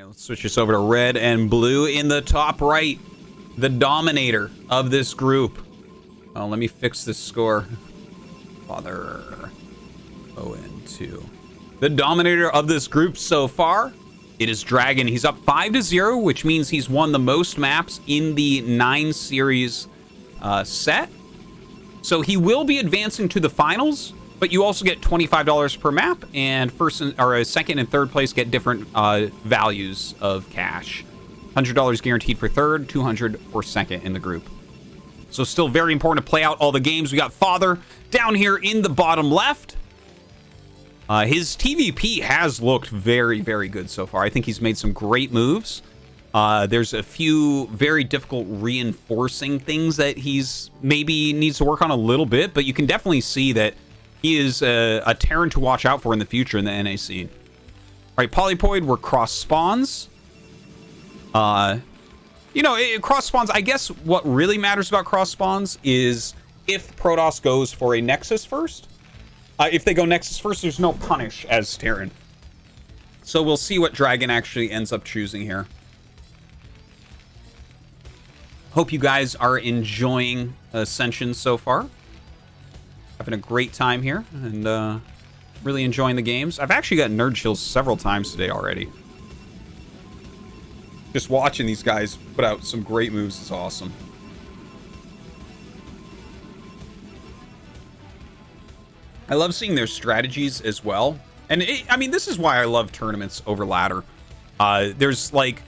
right, let's switch this over to red and blue. In the top right, the dominator of this group. Oh, let me fix this score. Father 0-2. The dominator of this group so far, it is Dragon. He's up 5-0, which means he's won the most maps in the 9 series set. So he will be advancing to the finals, but you also get $25 per map, and second and third place get different values of cash. $100 guaranteed for third, $200 for second in the group. So still very important to play out all the games. We got Father down here in the bottom left. His TVP has looked very, very good so far. I think he's made some great moves. There's a few very difficult reinforcing things that he's maybe needs to work on a little bit, but you can definitely see that he is a Terran to watch out for in the future in the NA scene. All right, Polypoid were cross spawns. Cross spawns, I guess what really matters about cross spawns is if Protoss goes for a Nexus first. If they go Nexus first, there's no punish as Terran. So we'll see what Dragon actually ends up choosing here. Hope you guys are enjoying Ascension so far. Having a great time here and really enjoying the games. I've actually got nerd chills several times today already. Just watching these guys put out some great moves is awesome. I love seeing their strategies as well. And this is why I love tournaments over ladder. There's like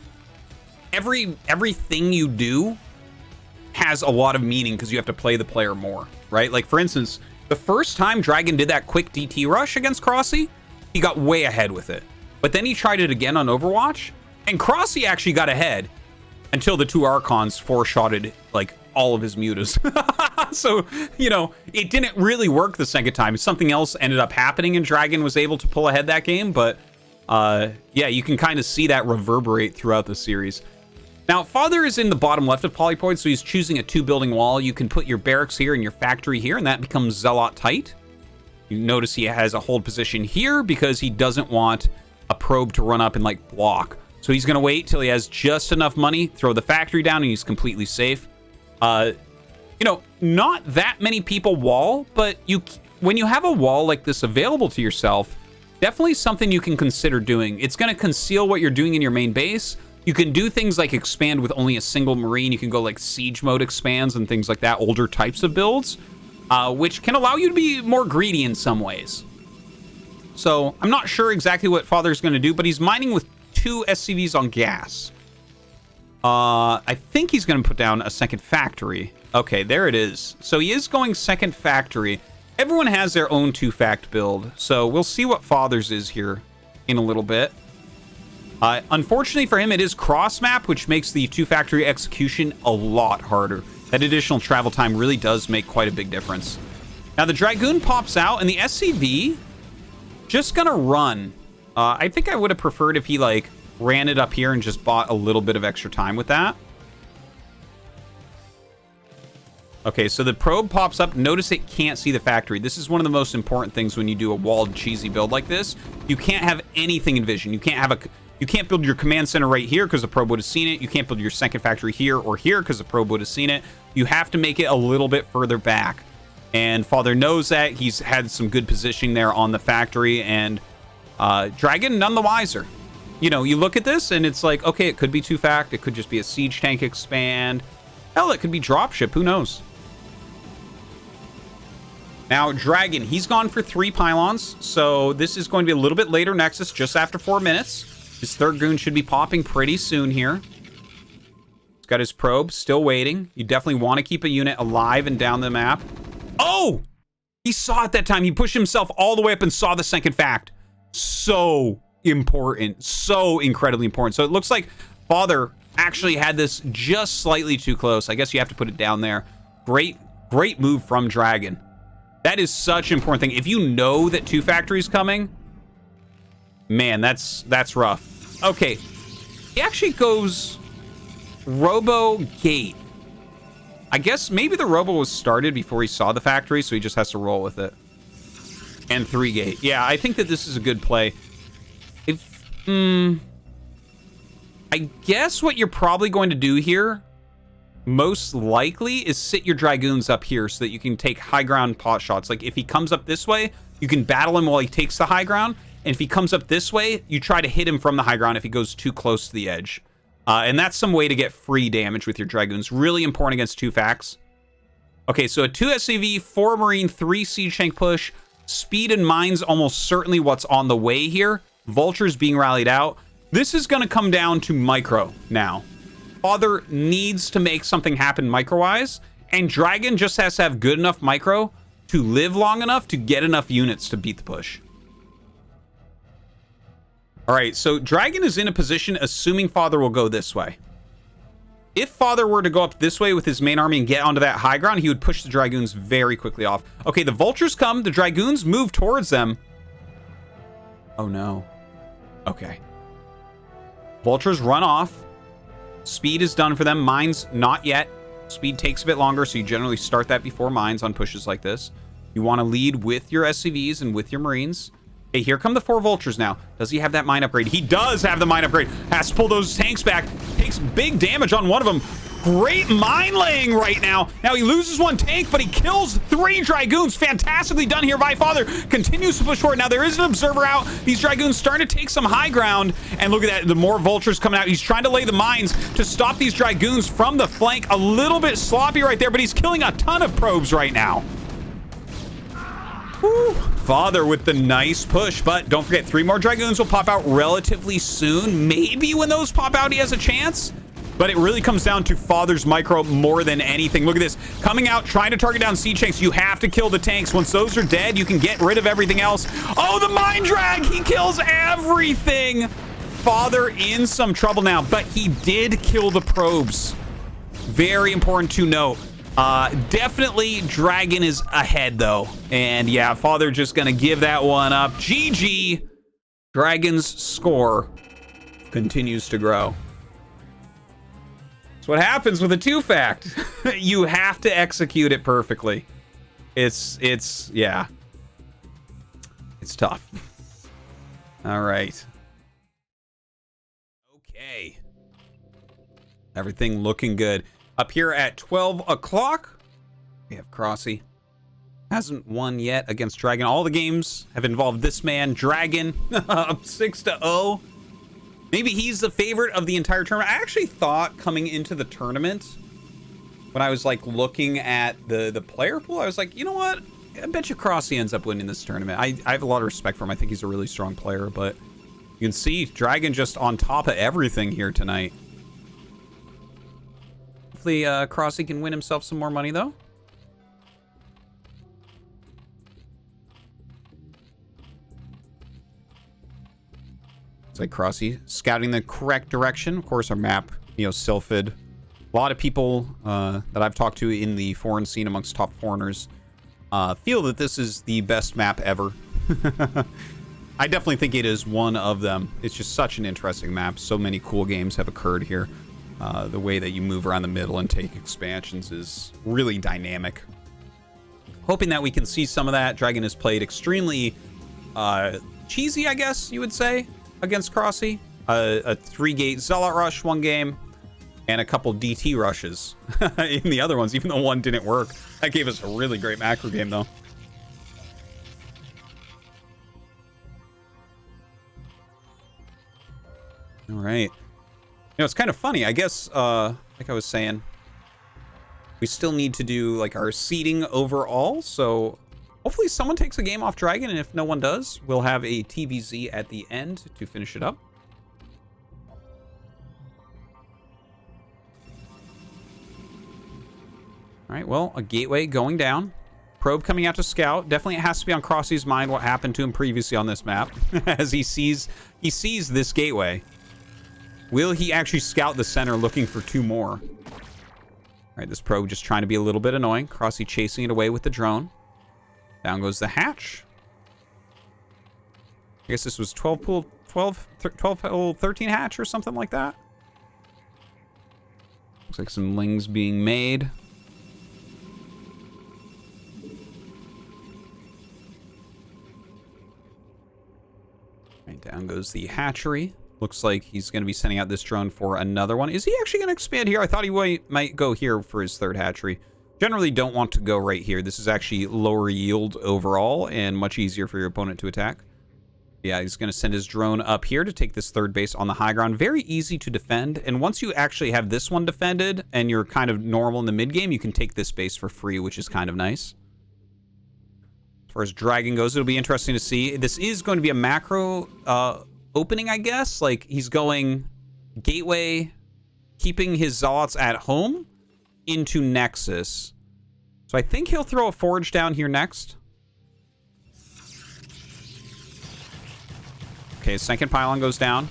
everything you do has a lot of meaning because you have to play the player more, right? Like for instance, the first time Dragon did that quick DT rush against Crossy, he got way ahead with it. But then he tried it again on Overwatch, and Crossy actually got ahead until the two Archons four-shotted like all of his mutas. So, it didn't really work the second time. Something else ended up happening and Dragon was able to pull ahead that game. But yeah, you can kind of see that reverberate throughout the series. Now, Father is in the bottom left of Polypoid, so he's choosing a 2-building wall. You can put your barracks here and your factory here, and that becomes Zealot tight. You notice he has a hold position here because he doesn't want a probe to run up and like block. So he's going to wait till he has just enough money, throw the factory down, and he's completely safe. Not that many people wall, but when you have a wall like this available to yourself, definitely something you can consider doing. It's going to conceal what you're doing in your main base. You can do things like expand with only a single Marine. You can go like siege mode expands and things like that, older types of builds, which can allow you to be more greedy in some ways. So I'm not sure exactly what Father's going to do, but he's mining with 2 SCVs on gas. I think he's going to put down a second factory. Okay, there it is. So he is going second factory. Everyone has their own 2-fact build, so we'll see what Father's is here in a little bit. Unfortunately for him, it is cross map, which makes the 2-factory execution a lot harder. That additional travel time really does make quite a big difference. Now the Dragoon pops out, and the SCV just gonna run. I think I would have preferred if he like ran it up here and just bought a little bit of extra time with that. Okay, so the probe pops up. Notice it can't see the factory. This is one of the most important things when you do a walled cheesy build like this. You can't have anything in vision. You can't build your command center right here because the probe would have seen it. You can't build your second factory here or here because the probe would have seen it. You have to make it a little bit further back. And Father knows that. He's had some good positioning there on the factory, and Dragon none the wiser. You look at this and it's like, okay, it could be 2-fact. It could just be a siege tank expand. Hell, it could be dropship. Who knows? Now, Dragon, he's gone for 3 pylons, so this is going to be a little bit later Nexus, just after 4 minutes. His third goon should be popping pretty soon here. He's got his probe, still waiting. You definitely want to keep a unit alive and down the map. Oh! He saw it that time. He pushed himself all the way up and saw the second fact. So important. So incredibly important. So it looks like Father actually had this just slightly too close. I guess you have to put it down there. Great move from Dragon. That is such an important thing. If you know that 2-factory is coming, man, that's rough. Okay, he actually goes Robo Gate. I guess maybe the Robo was started before he saw the factory, so he just has to roll with it. And 3 Gate. Yeah, I think that this is a good play. I guess what you're probably going to do here, most likely, is sit your Dragoons up here so that you can take high ground pot shots. Like, if he comes up this way, you can battle him while he takes the high ground. And if he comes up this way, you try to hit him from the high ground if he goes too close to the edge. And that's some way to get free damage with your Dragoons. Really important against 2 facts. Okay, so a 2 SCV, 4 Marine, 3 Siege Tank push. Speed and mines almost certainly what's on the way here. Vultures being rallied out. This is going to come down to micro now. Father needs to make something happen micro-wise. And Dragon just has to have good enough micro to live long enough to get enough units to beat the push. All right, so Dragon is in a position assuming Father will go this way. If Father were to go up this way with his main army and get onto that high ground, he would push the Dragoons very quickly off. Okay, the Vultures come. The Dragoons move towards them. Oh, no. Okay. Vultures run off. Speed is done for them. Mines, not yet. Speed takes a bit longer, so you generally start that before mines on pushes like this. You want to lead with your SCVs and with your Marines. Okay, here come the 4 Vultures now. Does he have that mine upgrade? He does have the mine upgrade. Has to pull those tanks back. Takes big damage on one of them. Great mine laying right now. Now he loses 1 tank, but he kills 3 Dragoons. Fantastically done here by Father. Continues to push forward. Now there is an observer out. These Dragoons starting to take some high ground. And look at that. The more Vultures coming out. He's trying to lay the mines to stop these Dragoons from the flank. A little bit sloppy right there, but he's killing a ton of probes right now. Woo. Father with the nice push, but don't forget 3 more Dragoons will pop out relatively soon. Maybe when those pop out, he has a chance. But it really comes down to Father's micro more than anything. Look at this. Coming out, trying to target down siege tanks. You have to kill the tanks. Once those are dead, you can get rid of everything else. Oh, the mine drag! He kills everything! Father in some trouble now, but he did kill the probes. Very important to note. Definitely Dragon is ahead, though. And yeah, Father just gonna give that one up. GG. Dragon's score continues to grow. That's what happens with a 2-fact. You have to execute it perfectly. Yeah. It's tough. All right. Okay. Everything looking good. Up here at 12 o'clock, we have Crossy. Hasn't won yet against Dragon. All the games have involved this man, Dragon, up 6-0. Maybe he's the favorite of the entire tournament. I actually thought coming into the tournament, when I was like looking at the player pool, I was like, you know what? I bet you Crossy ends up winning this tournament. I have a lot of respect for him. I think he's a really strong player, but you can see Dragon just on top of everything here tonight. Hopefully Crossy can win himself some more money, though. It's like Crossy scouting the correct direction. Of course, our map, Sylphid. A lot of people that I've talked to in the foreign scene amongst top foreigners feel that this is the best map ever. I definitely think it is one of them. It's just such an interesting map. So many cool games have occurred here. The way that you move around the middle and take expansions is really dynamic. Hoping that we can see some of that. Dragon has played extremely cheesy, I guess you would say, against Crossy. A 3-gate Zealot rush one game, and a couple DT rushes in the other ones, even though one didn't work. That gave us a really great macro game, though. All right. It's kind of funny. I guess, like I was saying, we still need to do like our seeding overall. So hopefully someone takes a game off Dragon, and if no one does, we'll have a TVZ at the end to finish it up. All right, well, a gateway going down. Probe coming out to scout. Definitely it has to be on Crossy's mind what happened to him previously on this map as he sees this gateway. Will he actually scout the center looking for 2 more? All right, this probe just trying to be a little bit annoying. Crossy chasing it away with the drone. Down goes the hatch. I guess this was 12 pool 13 hatch or something like that. Looks like some lings being made. Right, down goes the hatchery. Looks like he's going to be sending out this drone for another one. Is he actually going to expand here? I thought he might go here for his third hatchery. Generally don't want to go right here. This is actually lower yield overall and much easier for your opponent to attack. Yeah, he's going to send his drone up here to take this third base on the high ground. Very easy to defend. And once you actually have this one defended and you're kind of normal in the mid game, you can take this base for free, which is kind of nice. As far as Dragon goes, it'll be interesting to see. This is going to be a macro opening, I guess. Like, he's going gateway, keeping his Zealots at home into Nexus. So I think he'll throw a Forge down here next. Okay, second pylon goes down.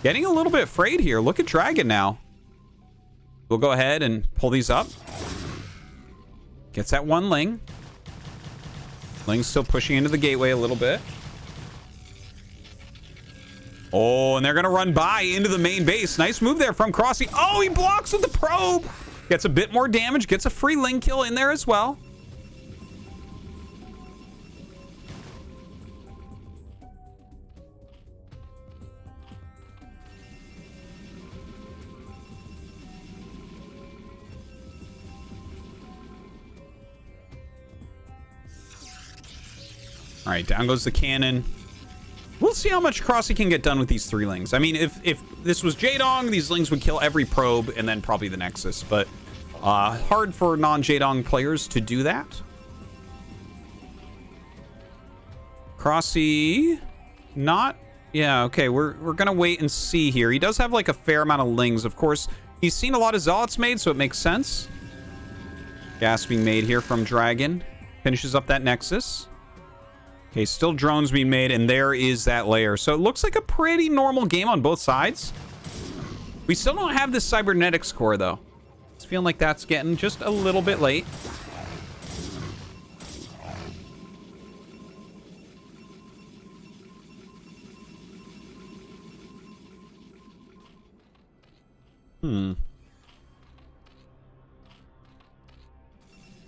Getting a little bit frayed here. Look at Dragon now. We'll go ahead and pull these up. Gets that one Ling. Ling's still pushing into the gateway a little bit. Oh, and they're going to run by into the main base. Nice move there from Crossy. Oh, he blocks with the probe. Gets a bit more damage. Gets a free Ling kill in there as well. All right, down goes the cannon. We'll see how much Crossy can get done with these 3 Lings. I mean, if this was Jaedong, these Lings would kill every probe and then probably the Nexus. But hard for non-Jaedong players to do that. Crossy, not... Yeah, okay, we're going to wait and see here. He does have, like, a fair amount of Lings. Of course, he's seen a lot of Zealots made, so it makes sense. Gas being made here from Dragon. Finishes up that Nexus. Okay, still drones being made, and there is that layer. So it looks like a pretty normal game on both sides. We still don't have this cybernetics core, though. It's feeling like that's getting just a little bit late.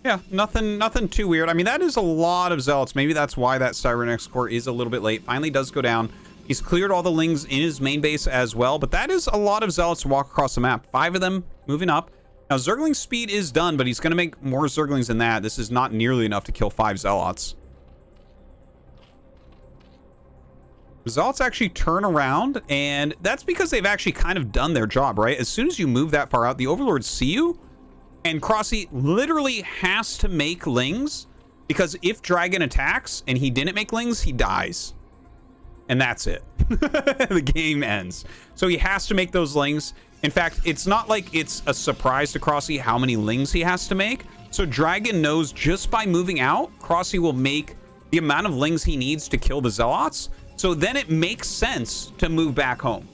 Yeah, nothing too weird. I mean, that is a lot of Zealots. Maybe that's why that cybernetics core is a little bit late. Finally does go down. He's cleared all the Lings in his main base as well, but that is a lot of Zealots to walk across the map. 5 of them moving up. Now, Zergling speed is done, but he's going to make more Zerglings than that. This is not nearly enough to kill 5 Zealots. The Zealots actually turn around, and that's because they've actually kind of done their job, right? As soon as you move that far out, the Overlords see you, and Crossy literally has to make Lings, because if Dragon attacks and he didn't make Lings, he dies. And that's it. The game ends. So he has to make those Lings. In fact, it's not like it's a surprise to Crossy how many Lings he has to make. So Dragon knows just by moving out, Crossy will make the amount of Lings he needs to kill the Zealots. So then it makes sense to move back home.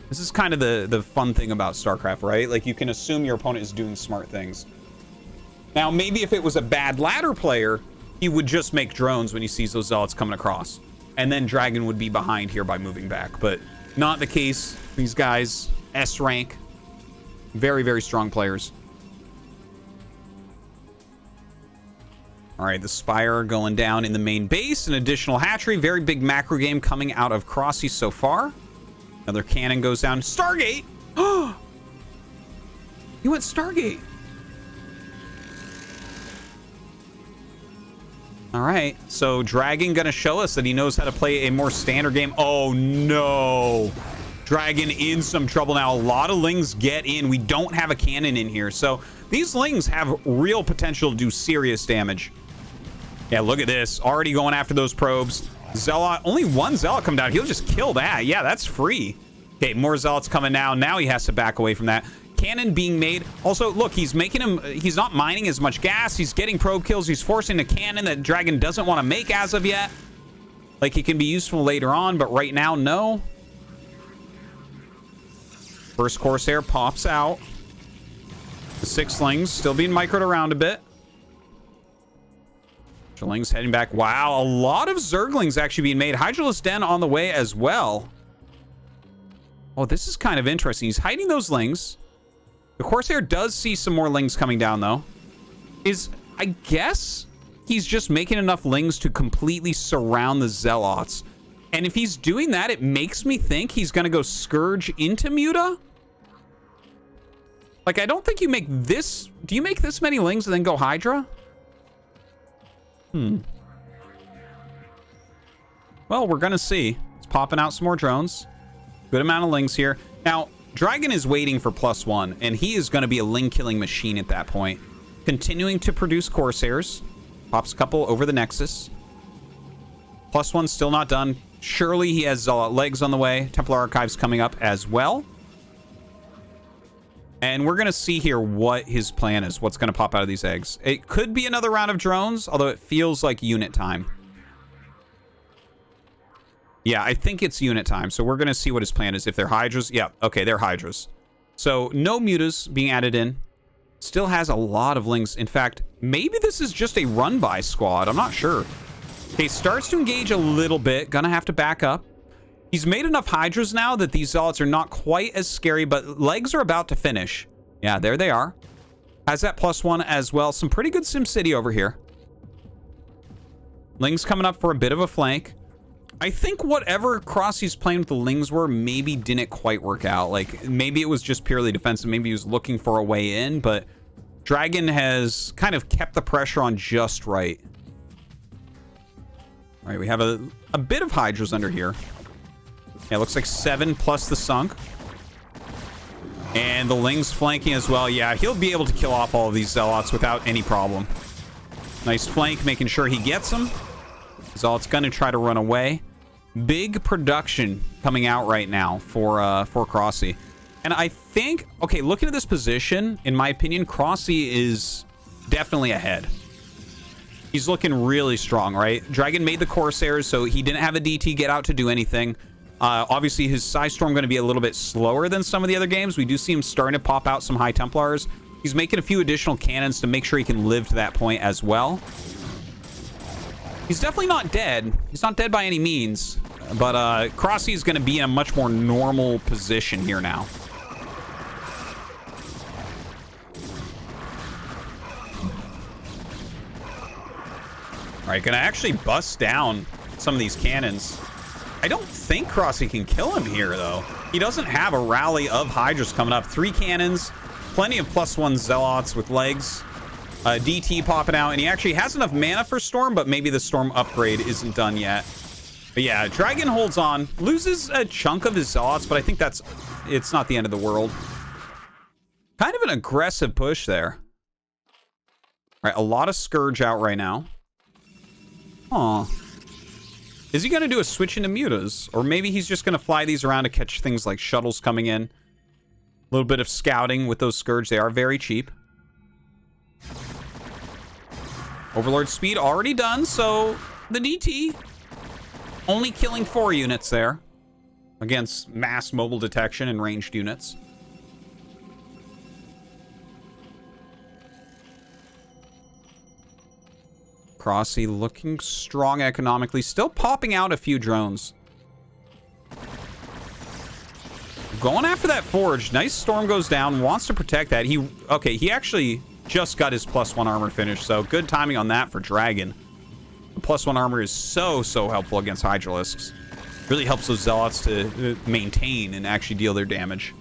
This is kind of the fun thing about StarCraft, right? Like, you can assume your opponent is doing smart things. Now, maybe if it was a bad ladder player, he would just make drones when he sees those Zealots coming across. And then Dragon would be behind here by moving back. But not the case. These guys, S rank. Very, very strong players. All right, the Spire going down in the main base. An additional hatchery. Very big macro game coming out of Crossy so far. Another cannon goes down. Stargate! Oh! He went Stargate. All right, so Dragon gonna show us that he knows how to play a more standard game. Oh, no. Dragon in some trouble now. A lot of Lings get in. We don't have a cannon in here. So these Lings have real potential to do serious damage. Yeah, look at this. Already going after those probes. Zealot, only one Zealot come down. He'll just kill that. Yeah, that's free. Okay, more Zealots coming now. Now he has to back away from that. Cannon being made. Also, look, he's making him... He's not mining as much gas. He's getting probe kills. He's forcing a cannon that Dragon doesn't want to make as of yet. Like, it can be useful later on, but right now, no. First Corsair pops out. The 6 Lings still being microed around a bit. Lings heading back. Wow, a lot of Zerglings actually being made. Hydralisk Den on the way as well. Oh, this is kind of interesting. He's hiding those Lings. The Corsair does see some more Lings coming down, though. I guess he's just making enough Lings to completely surround the Zealots. And if he's doing that, it makes me think he's going to go Scourge into Muta. Like, I don't think you make this... Do you make this many Lings and then go Hydra? Well, we're going to see. It's popping out some more drones. Good amount of Lings here. Now, Dragon is waiting for +1, and he is going to be a Ling-killing machine at that point. Continuing to produce Corsairs. Pops a couple over the Nexus. +1's still not done. Surely he has legs on the way. Templar Archives coming up as well. And we're going to see here what his plan is. What's going to pop out of these eggs. It could be another round of drones, although it feels like unit time. Yeah, I think it's unit time. So we're going to see what his plan is. If they're Hydras. Yeah, okay, they're Hydras. So no Mutas being added in. Still has a lot of Lings. In fact, maybe this is just a run-by squad. I'm not sure. Okay, starts to engage a little bit. Gonna have to back up. He's made enough Hydras now that these Zealots are not quite as scary, but legs are about to finish. Yeah, there they are. Has that +1 as well. Some pretty good SimCity over here. Lings coming up for a bit of a flank. I think whatever Crossy's plan with the Lings were maybe didn't quite work out. Like, maybe it was just purely defensive. Maybe he was looking for a way in, but Dragon has kind of kept the pressure on just right. All right, we have a bit of Hydras under here. Yeah, it looks like 7 plus the Sunk. And the Lings flanking as well. Yeah, he'll be able to kill off all of these Zealots without any problem. Nice flank, making sure he gets them. Zealot's going to try to run away. Big production coming out right now for Crossy. And I think, okay, looking at this position, in my opinion, Crossy is definitely ahead. He's looking really strong, right? Dragon made the Corsairs, so he didn't have a DT get out to do anything. Obviously, his Psystorm going to be a little bit slower than some of the other games. We do see him starting to pop out some High Templars. He's making a few additional cannons to make sure he can live to that point as well. He's definitely not dead. He's not dead by any means. But Crossy is going to be in a much more normal position here now. All right, going to actually bust down some of these cannons. I don't think Crossy can kill him here, though. He doesn't have a rally of Hydras coming up. 3 cannons, plenty of +1 Zealots with legs. DT popping out, and he actually has enough mana for Storm, but maybe the Storm upgrade isn't done yet. But yeah, Dragon holds on. Loses a chunk of his Zealots, but I think it's not the end of the world. Kind of an aggressive push there. All right, a lot of Scourge out right now. Aw. Is he going to do a switch into Mutas? Or maybe he's just going to fly these around to catch things like shuttles coming in. A little bit of scouting with those Scourge. They are very cheap. Overlord speed already done, so the DT only killing 4 units there against mass mobile detection and ranged units. Crossy looking strong economically. Still popping out a few drones. Going after that Forge. Nice Storm goes down. Wants to protect that. Okay, he actually just got his +1 armor finished. So good timing on that for Dragon. The +1 armor is so helpful against Hydralisks. Really helps those Zealots to maintain and actually deal their damage.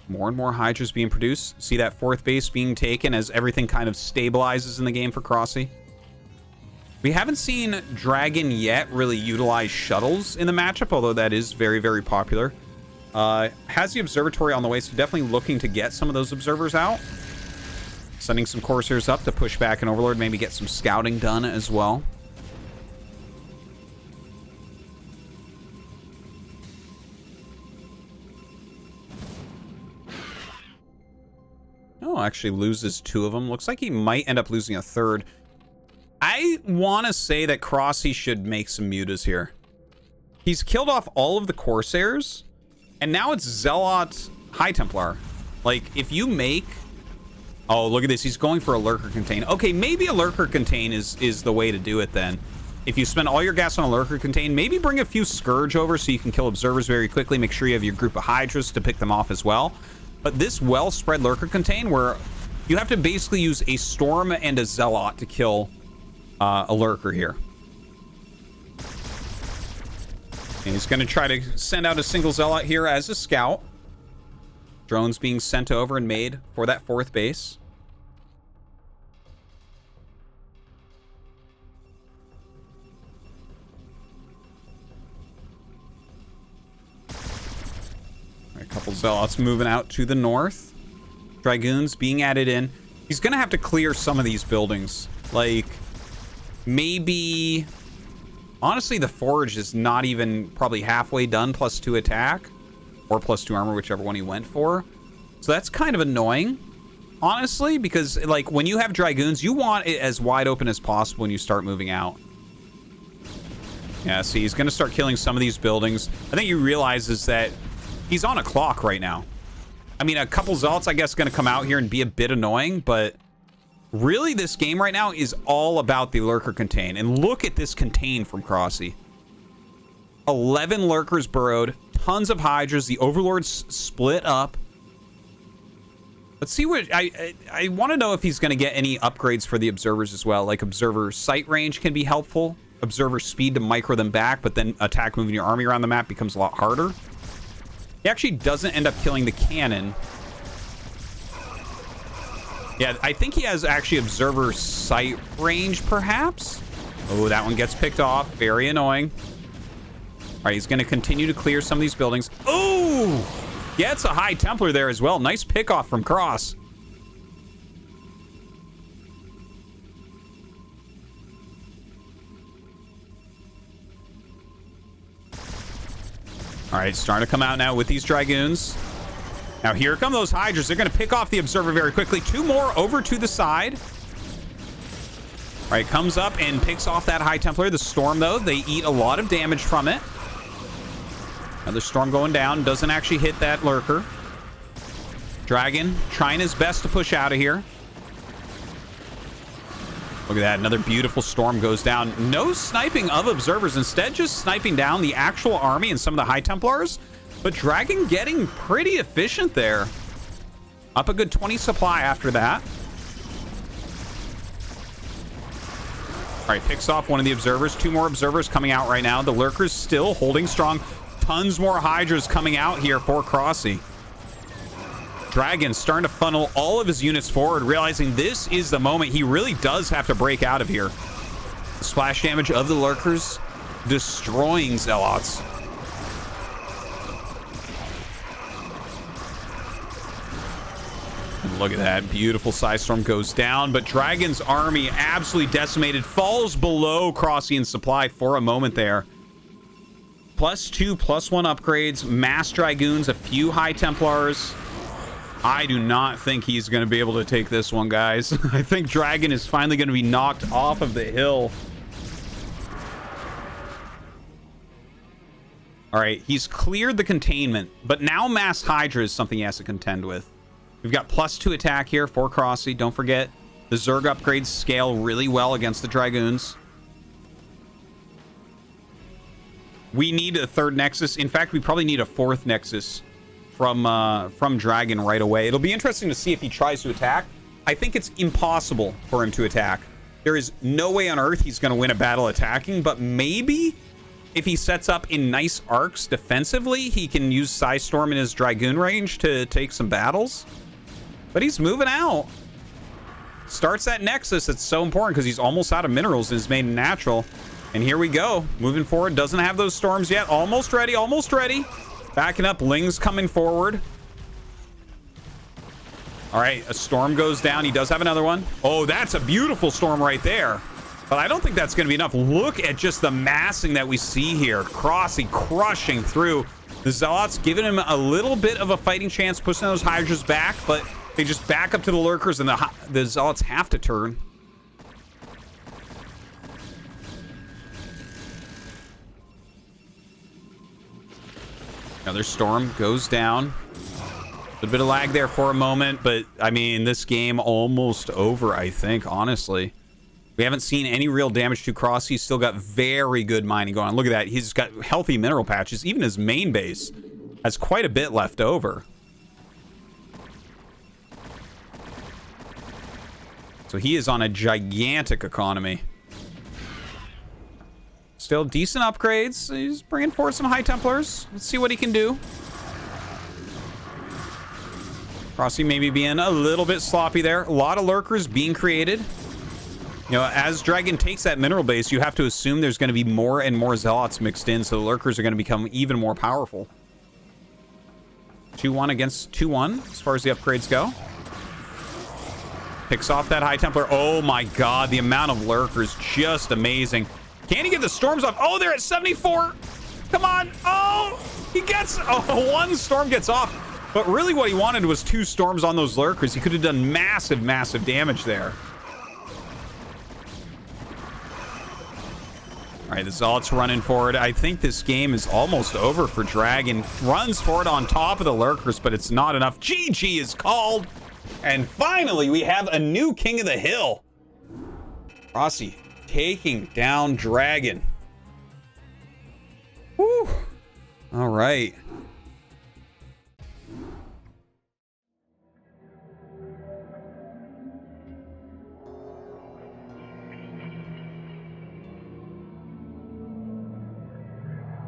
More and more Hydras being produced. See that 4th base being taken as everything kind of stabilizes in the game for Crossy. We haven't seen Dragon yet really utilize shuttles in the matchup, although that is very popular. Has the observatory on the way, so definitely looking to get some of those observers out. Sending some Corsairs up to push back an Overlord, maybe get some scouting done as well. Oh, actually loses 2 of them. Looks like he might end up losing a 3rd. I want to say that Crossy should make some Mutas here. He's killed off all of the Corsairs, and now it's Zealot High Templar. Like, if you make... Oh, look at this. He's going for a Lurker Contain. Okay, maybe a Lurker Contain is the way to do it then. If you spend all your gas on a Lurker Contain, maybe bring a few Scourge over so you can kill Observers very quickly. Make sure you have your group of Hydras to pick them off as well. But this well-spread lurker contain where you have to basically use a storm and a zealot to kill a lurker here. And he's going to try to send out a single zealot here as a scout. Drones being sent over and made for that 4th base. A couple zealots moving out to the north. Dragoons being added in. He's going to have to clear some of these buildings. Like, maybe... Honestly, the forge is not even probably halfway done, +2 attack. Or +2 armor, whichever one he went for. So that's kind of annoying, honestly, because, like, when you have Dragoons, you want it as wide open as possible when you start moving out. Yeah, see, he's going to start killing some of these buildings. I think he realizes that he's on a clock right now. I mean, a couple zealots, I guess, going to come out here and be a bit annoying, but really this game right now is all about the lurker contain. And look at this contain from Crossy. 11 lurkers burrowed, tons of hydras, the overlords split up. Let's see what... I want to know if he's going to get any upgrades for the observers as well. Like, observer sight range can be helpful. Observer speed to micro them back, but then attack moving your army around the map becomes a lot harder. He actually doesn't end up killing the cannon. Yeah, I think he has actually observer sight range, perhaps? Oh, that one gets picked off. Very annoying. All right, he's going to continue to clear some of these buildings. Oh! Gets a High Templar there as well. Nice pickoff from Cross. All right, starting to come out now with these Dragoons. Now, here come those Hydras. They're going to pick off the Observer very quickly. 2 more over to the side. All right, comes up and picks off that High Templar. The Storm, though, they eat a lot of damage from it. Another Storm going down. Doesn't actually hit that Lurker. Dragon trying his best to push out of here. Look at that. Another beautiful Storm goes down. No sniping of Observers. Instead, just sniping down the actual army and some of the High Templars. But Dragon getting pretty efficient there. Up a good 20 supply after that. All right, picks off one of the Observers. 2 more Observers coming out right now. The Lurkers still holding strong. Tons more Hydras coming out here for Crossy. Dragon starting to funnel all of his units forward, realizing this is the moment he really does have to break out of here. The splash damage of the Lurkers destroying Zealots. And look at that. Beautiful Psystorm goes down, but Dragon's army absolutely decimated. Falls below Crossy in supply for a moment there. +2, +1 upgrades, mass Dragoons, a few High Templars. I do not think he's going to be able to take this one, guys. I think Dragon is finally going to be knocked off of the hill. All right, he's cleared the containment, but now Mass Hydra is something he has to contend with. We've got +2 attack here for Crossy. Don't forget, the Zerg upgrades scale really well against the Dragoons. We need a 3rd Nexus. In fact, we probably need a 4th Nexus from Dragon right away. It'll be interesting to see if he tries to attack. I think it's impossible for him to attack. There is no way on earth he's going to win a battle attacking, but maybe if he sets up in nice arcs defensively, he can use Psystorm in his Dragoon range to take some battles. But he's moving out. Starts that Nexus. It's so important because he's almost out of minerals in his main natural. And here we go. Moving forward. Doesn't have those storms yet. Almost ready. Almost ready. Backing up. Ling's coming forward. All right. A storm goes down. He does have another one. Oh, that's a beautiful storm right there. But I don't think that's going to be enough. Look at just the massing that we see here. Crossy crushing through. The Zealots giving him a little bit of a fighting chance, pushing those Hydras back, but they just back up to the Lurkers, and the Zealots have to turn. Another storm goes down. A little bit of lag there for a moment, but I mean, this game almost over, I think, honestly. We haven't seen any real damage to Cross. He's still got very good mining going on. Look at that. He's got healthy mineral patches. Even his main base has quite a bit left over. So he is on a gigantic economy. Still decent upgrades. He's bringing forward some High Templars. Let's see what he can do. Frosty maybe being a little bit sloppy there. A lot of lurkers being created. You know, as Dragon takes that mineral base, you have to assume there's going to be more and more zealots mixed in, so the lurkers are going to become even more powerful. 2-1 against 2-1 as far as the upgrades go. Picks off that High Templar. Oh my god, the amount of lurkers, just amazing. Can he get the storms off? Oh, they're at 74. Come on. Oh, he gets... Oh, one storm gets off. But really what he wanted was 2 storms on those lurkers. He could have done massive, massive damage there. All right, the Zealot's running forward. I think this game is almost over for Dragon. Runs forward on top of the lurkers, but it's not enough. GG is called. And finally, we have a new King of the Hill. Rossi taking down Dragon. Whew. All right.